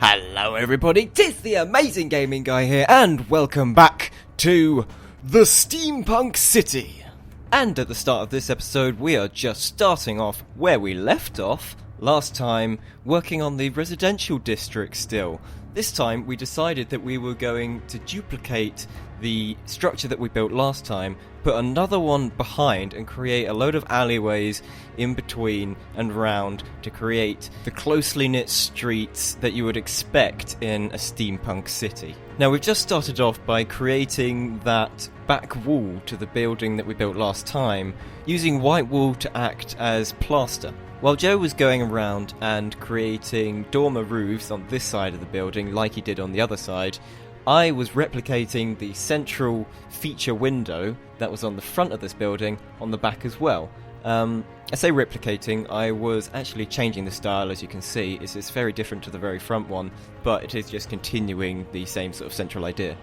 Hello everybody, 'tis the Amazing Gaming Guy here, and welcome back to the Steampunk City. And at the start of this episode, we are just starting off where we left off last time, working on the residential district still. This time, we decided that we were going to duplicate the structure that we built last time, put another one behind and create a load of alleyways in between and round to create the closely knit streets that you would expect in a steampunk city. Now we've just started off by creating that back wall to the building that we built last time, using white wool to act as plaster. While Joe was going around and creating dormer roofs on this side of the building like he did on the other side, I was replicating the central feature window that was on the front of this building on the back as well. I say replicating, I was actually changing the style, as you can see. It's very different to the very front one, but it is just continuing the same sort of central idea.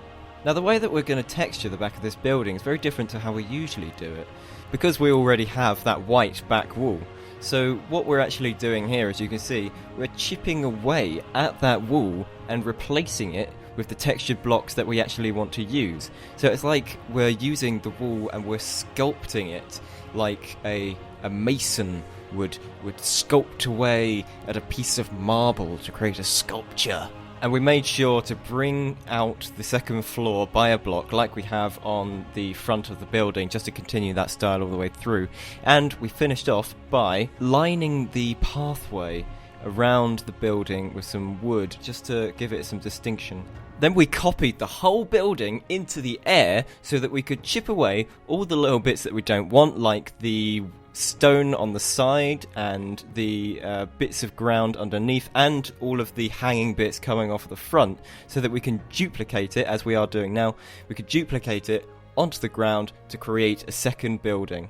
Now the way that we're going to texture the back of this building is very different to how we usually do it, because we already have that white back wall. So what we're actually doing here, as you can see, we're chipping away at that wall and replacing it with the textured blocks that we actually want to use. So it's like we're using the wall and we're sculpting it like a mason would sculpt away at a piece of marble to create a sculpture. And we made sure to bring out the second floor by a block like we have on the front of the building, just to continue that style all the way through. And we finished off by lining the pathway around the building with some wood, just to give it some distinction. Then we copied the whole building into the air so that we could chip away all the little bits that we don't want, like the stone on the side and the bits of ground underneath, and all of the hanging bits coming off the front, so that we can duplicate it, as we are doing now. We could duplicate it onto the ground to create a second building.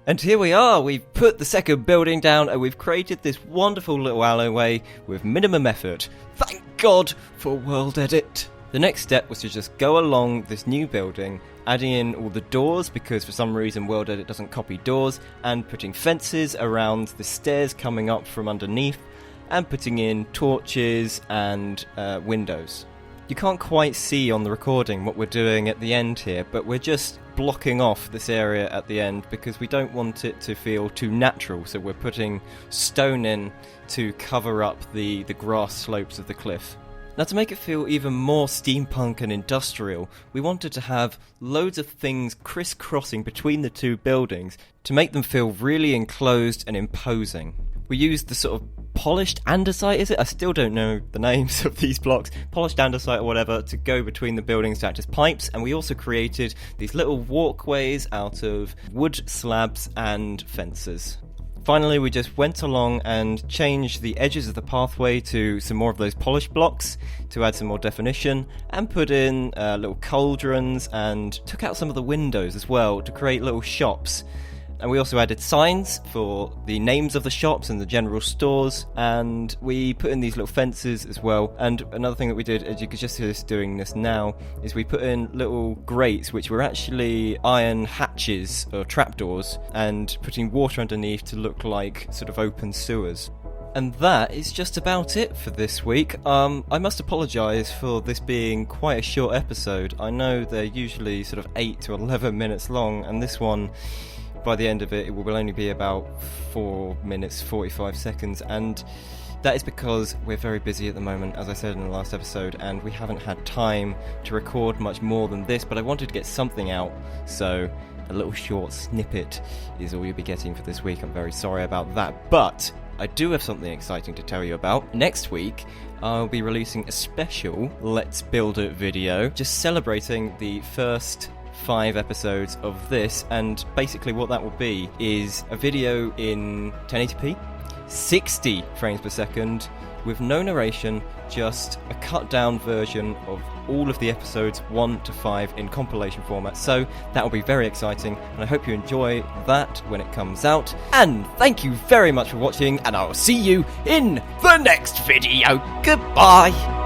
And here we are, we've put the second building down and we've created this wonderful little alleyway with minimum effort. Thank God for World Edit! The next step was to just go along this new building, adding in all the doors, because for some reason World Edit doesn't copy doors, and putting fences around the stairs coming up from underneath, and putting in torches and windows. You can't quite see on the recording what we're doing at the end here, but we're just blocking off this area at the end because we don't want it to feel too natural, so we're putting stone in to cover up the grass slopes of the cliff. Now, to make it feel even more steampunk and industrial, we wanted to have loads of things crisscrossing between the two buildings to make them feel really enclosed and imposing. We used the sort of polished andesite, is it? I still don't know the names of these blocks. Polished andesite or whatever to go between the buildings to act as pipes, and we also created these little walkways out of wood slabs and fences. Finally, we just went along and changed the edges of the pathway to some more of those polished blocks to add some more definition, and put in little cauldrons, and took out some of the windows as well to create little shops. And we also added signs for the names of the shops and the general stores, and we put in these little fences as well. And another thing that we did, as you can just see us doing this now, is we put in little grates which were actually iron hatches or trapdoors, and putting water underneath to look like sort of open sewers. And that is just about it for this week. I must apologise for this being quite a short episode. I know they're usually sort of 8 to 11 minutes long, and this one, by the end of it, it will only be about 4 minutes 45 seconds, and that is because we're very busy at the moment, as I said in the last episode, and we haven't had time to record much more than this, but I wanted to get something out, so a little short snippet is all you'll be getting for this week. I'm very sorry about that, but I do have something exciting to tell you about. Next week, I'll be releasing a special Let's Build It video, just celebrating the first 5 episodes of this, and basically what that will be is a video in 1080p, 60 frames per second, with no narration, just a cut down version of all of the episodes 1 to 5 in compilation format. So that will be very exciting, and I hope you enjoy that when it comes out. And thank you very much for watching, and I'll see you in the next video. Goodbye!